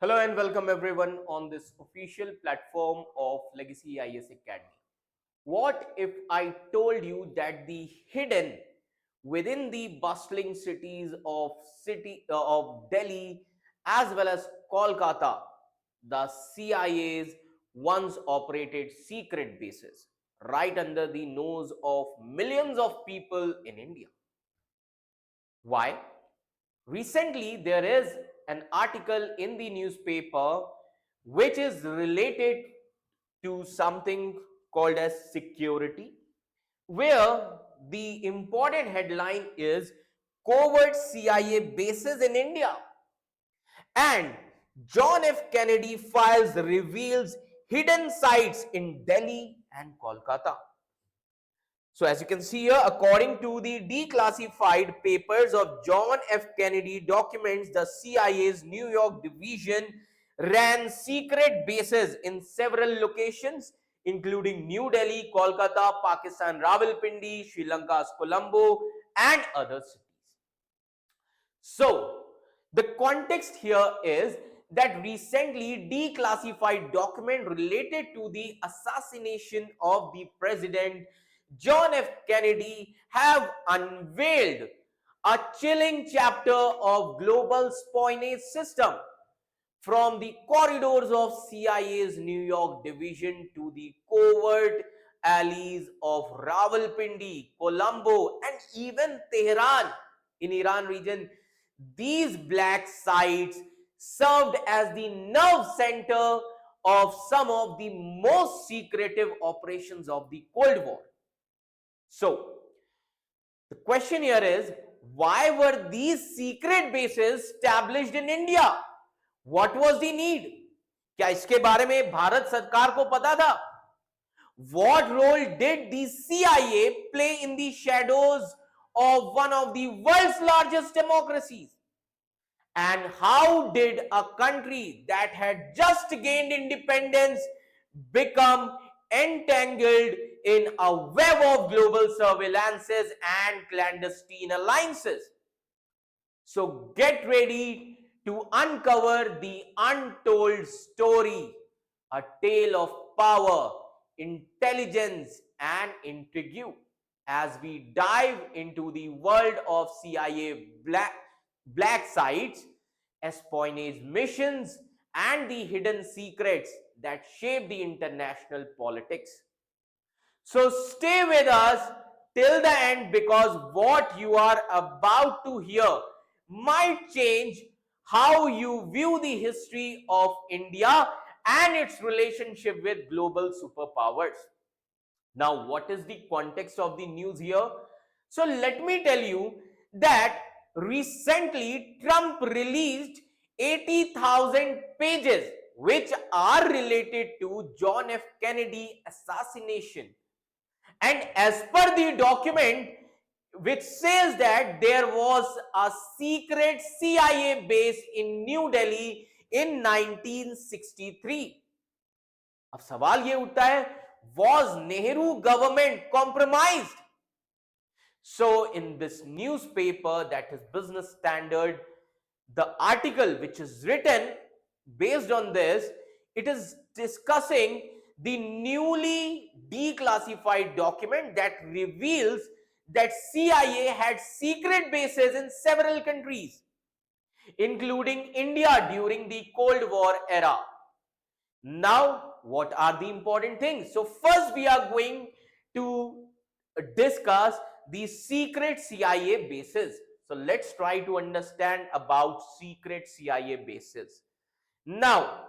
Hello and welcome everyone on this official platform of Legacy IAS Academy. What if I told you that the hidden within the bustling cities of of Delhi as well as Kolkata, the CIA's once operated secret bases right under the nose of millions of people in India. Why? Recently, there is an article in the newspaper which is related to something called as security, where the important headline is covert CIA bases in India and John F. Kennedy files reveals hidden sites in Delhi and Kolkata. So as you can see here, according to the declassified papers of John F. Kennedy documents, the CIA's New York division ran secret bases in several locations, including New Delhi, Kolkata, Pakistan, Rawalpindi, Sri Lanka's Colombo, and other cities. So, the context here is that recently declassified document related to the assassination of the president John F. Kennedy have unveiled a chilling chapter of global espionage system from the corridors of CIA's New York division to the covert alleys of Rawalpindi, Colombo, and even Tehran in Iran region. These black sites served as the nerve center of some of the most secretive operations of the Cold War. So, the question here is, why were these secret bases established in India? What was the need? क्या इसके बारे में भारत सरकार को पता था? What role did the CIA play in the shadows of one of the world's largest democracies? And how did a country that had just gained independence become entangled in a web of global surveillances and clandestine alliances? So get ready to uncover the untold story, a tale of power, intelligence, and intrigue as we dive into the world of CIA black sites, espionage missions, and the hidden secrets that shape the international politics. So stay with us till the end, because what you are about to hear might change how you view the history of India and its relationship with global superpowers. Now, what is the context of the news here? So let me tell you that recently Trump released 80,000 pages which are related to John F. Kennedy assassination. And as per the document, which says that there was a secret CIA base in New Delhi in 1963. अब सवाल ये उठता है, was Nehru government compromised? So in this newspaper, that is Business Standard, the article which is written based on this, it is discussing the newly declassified document that reveals that CIA had secret bases in several countries, including India during the Cold War era. Now, what are the important things? So first we are going to discuss the secret CIA bases. So let's try to understand about secret CIA bases. Now,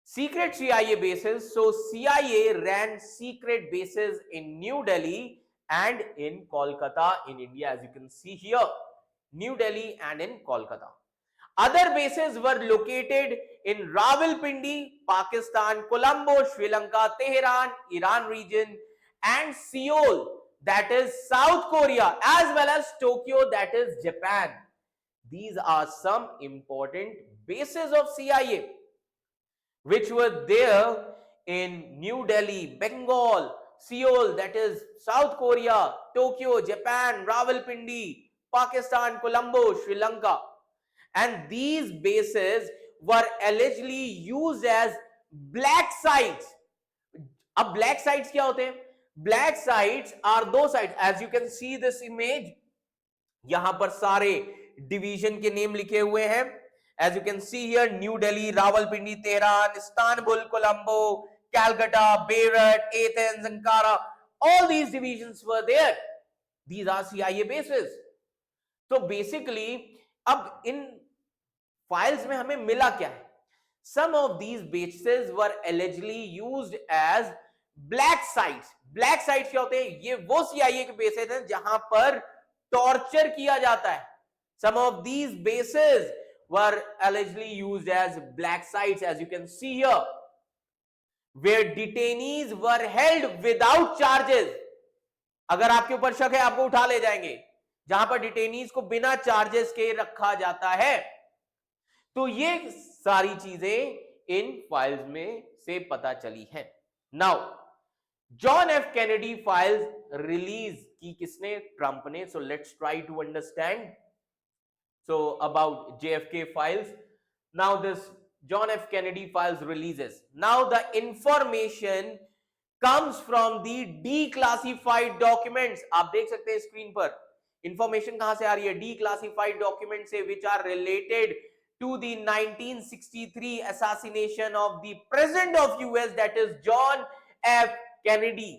secret CIA bases. So CIA ran secret bases in New Delhi and in Kolkata in India, as you can see here. New Delhi and in Kolkata. Other bases were located in Rawalpindi, Pakistan, Colombo, Sri Lanka, Tehran, Iran region, and Seoul, that is South Korea, as well as Tokyo, that is Japan. These are some important bases of CIA which were there in New Delhi, Bengal, Seoul, that is South Korea, Tokyo, Japan, Rawalpindi, Pakistan, Colombo, Sri Lanka. And these bases were allegedly used as black sites. अब black sites क्या होते हैं? ब्लैक साइट्स are दो sites, as you can see this image, यहां पर सारे डिवीजन के नेम लिखे हुए हैं. As you can see here, New Delhi, Rawalpindi, Tehran, Istanbul, Colombo, Calcutta, Beirut, Athens, Ankara, all these divisions were there. These are CIA bases. तो बेसिकली अब इन फाइल्स में हमें मिला क्या है? Some of these bases were allegedly used as black sites. Black sites क्या होते हैं? ये वो CIA के बेसेस हैं जहां पर टॉर्चर किया जाता है. Some of these bases were allegedly used as black sites, as you can see here, where detainees were held without charges. अगर आपके ऊपर शक है, आपको उठा ले जाएंगे. जहां पर डिटेनीज को बिना चार्जेस के रखा जाता है. तो ये सारी चीजें इन फाइल्स में से पता चली हैं. Now John F Kennedy files release की किसने? ट्रंप ने. So let's try to understand so about JFK files. Now this John F. Kennedy files releases. Now the information comes from the declassified documents. आप देख सकते हैं screen पर information कहां से आ रही है? declassified documents से, which are related to the 1963 assassination of the president of US, that is John F. Kennedy.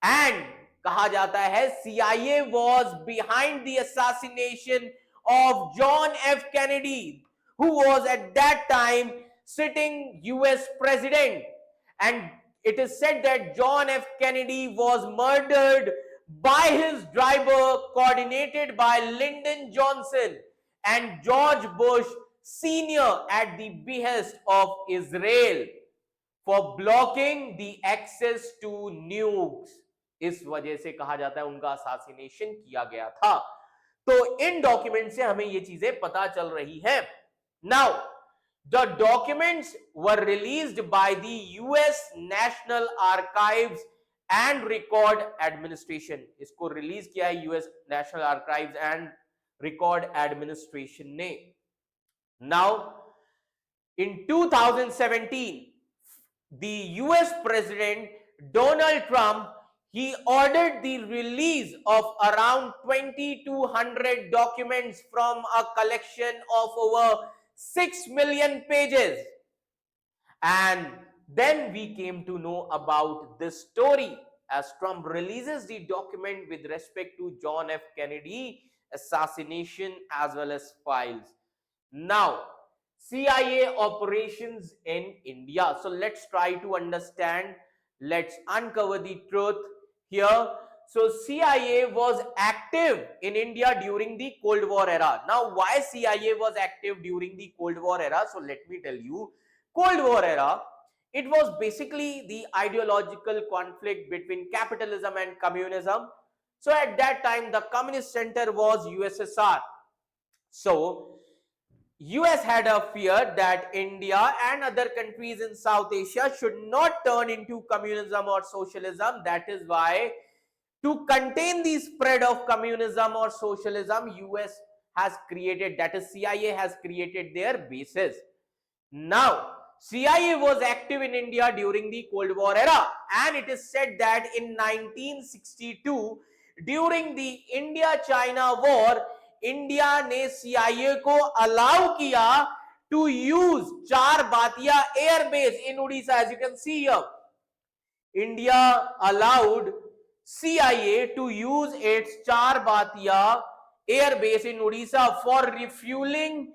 And कहा जाता है CIA was behind the assassination of John F. Kennedy, who was at that time sitting US president. And it is said that John F. Kennedy was murdered by his driver, coordinated by Lyndon Johnson and George Bush Sr. at the behest of Israel for blocking the access to nukes. इस वजह से कहा जाता है उनका assassination किया गया था. तो इन डॉक्यूमेंट से हमें ये चीजें पता चल रही हैं. Now the documents were released by the US National Archives and Record Administration. इसको रिलीज किया है US National Archives and Record Administration ने. Now in 2017 the US president Donald Trump, he ordered the release of around 2200 documents from a collection of over 6 million pages. And then we came to know about this story as Trump releases the document with respect to John F. Kennedy assassination as well as files. Now, CIA operations in India. So let's try to understand. Let's uncover the truth here. So CIA was active in India during the Cold War era. Now why CIA was active during the Cold War era? So let me tell you. Cold War era, it was basically the ideological conflict between capitalism and communism. So at that time the communist center was USSR. So US had a fear that India and other countries in South Asia should not turn into communism or socialism. That is why, to contain the spread of communism or socialism, US has created, that is CIA has created their bases. Now, CIA was active in India during the Cold War era, and it is said that in 1962, during the India-China war, India ने CIA को allow किया to use Charbatia airbase in Orissa. As you can see here, India allowed CIA to use its Charbatia airbase in Orissa for refuelling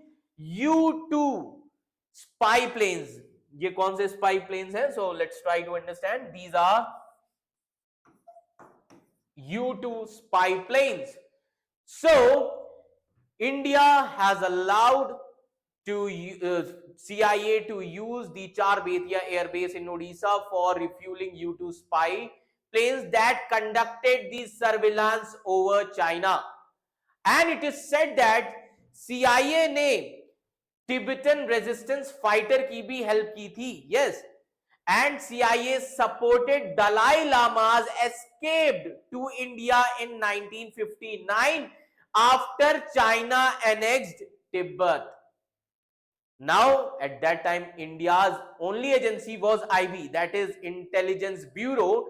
U-2 spy planes. ये कौन से spy planes हैं? So let's try to understand. These are U-2 spy planes. So India has allowed to CIA to use the Char Betia Air Base in Odisha for refueling U-2 spy planes that conducted the surveillance over China. And it is said that CIA ने Tibetan resistance fighter की भी help की थी. Yes. And CIA supported Dalai Lama's escaped to India in 1959 after China annexed Tibet. Now, at that time, India's only agency was IB, that is Intelligence Bureau.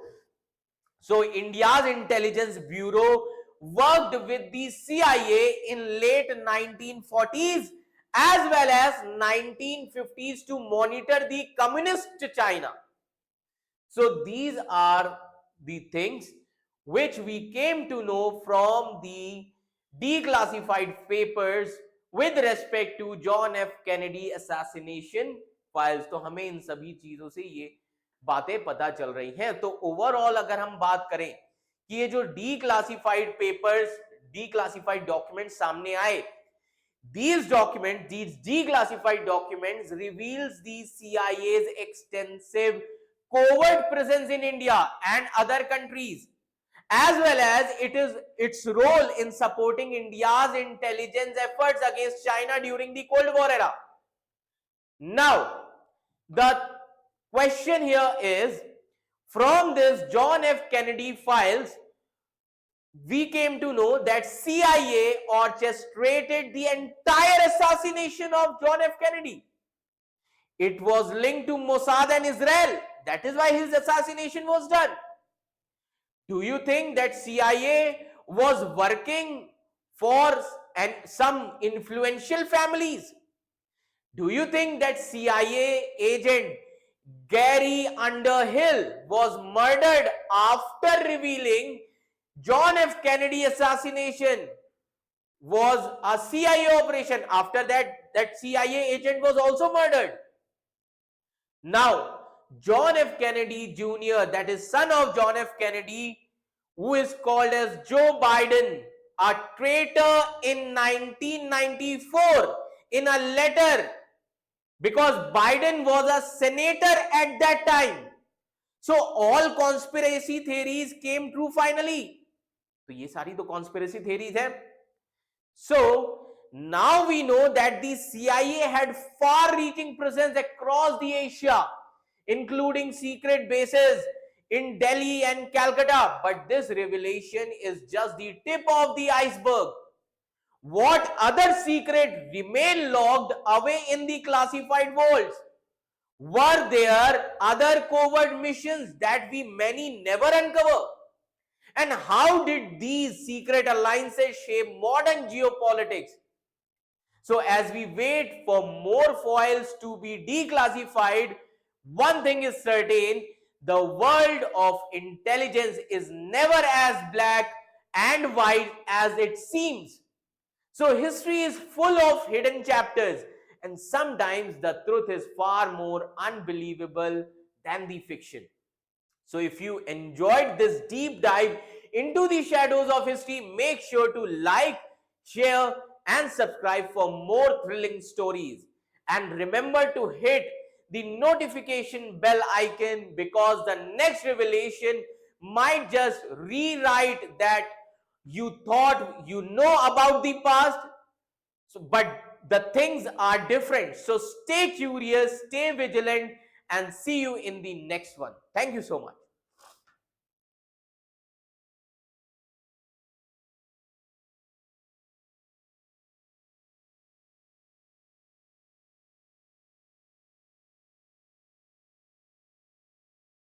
So, India's Intelligence Bureau worked with the CIA in late 1940s as well as 1950s to monitor the communist China. So these are the things which we came to know from the declassified papers with respect to John F. Kennedy assassination files. तो हमें इन सभी चीजों से ये बातें पता चल रही हैं. तो ओवरऑल अगर हम बात करें कि ये जो declassified papers, declassified documents सामने आए, these documents, these declassified documents reveals the CIA's extensive covert presence in India and other countries, as well as its role in supporting India's intelligence efforts against China during the Cold War era. Now, the question here is, from this John F. Kennedy files, we came to know that CIA orchestrated the entire assassination of John F. Kennedy. It was linked to Mossad and Israel. That is why his assassination was done. Do you think that CIA was working for some influential families? Do you think that CIA agent Gary Underhill was murdered after revealing John F. Kennedy assassination was a CIA operation? After that CIA agent was also murdered. Now, John F. Kennedy Jr., that is son of John F. Kennedy, who is called as Joe Biden, a traitor in 1994 in a letter, because Biden was a senator at that time. So all conspiracy theories came true finally. तो ये सारी तो conspiracy theories है. So now we know that the CIA had far-reaching presence across the Asia, including secret bases in Delhi and Calcutta. But this revelation is just the tip of the iceberg. What other secret remain locked away in the classified vaults? Were there other covert missions that we many never uncover? And how did these secret alliances shape modern geopolitics? So as we wait for more foils to be declassified, one thing is certain: the world of intelligence is never as black and white as it seems. So history is full of hidden chapters, and sometimes the truth is far more unbelievable than the fiction. So if you enjoyed this deep dive into the shadows of history, make sure to like, share and subscribe for more thrilling stories. And remember to hit the notification bell icon, because the next revelation might just rewrite that you thought you know about the past. So, but the things are different. So stay curious, stay vigilant, and see you in the next one. Thank you so much.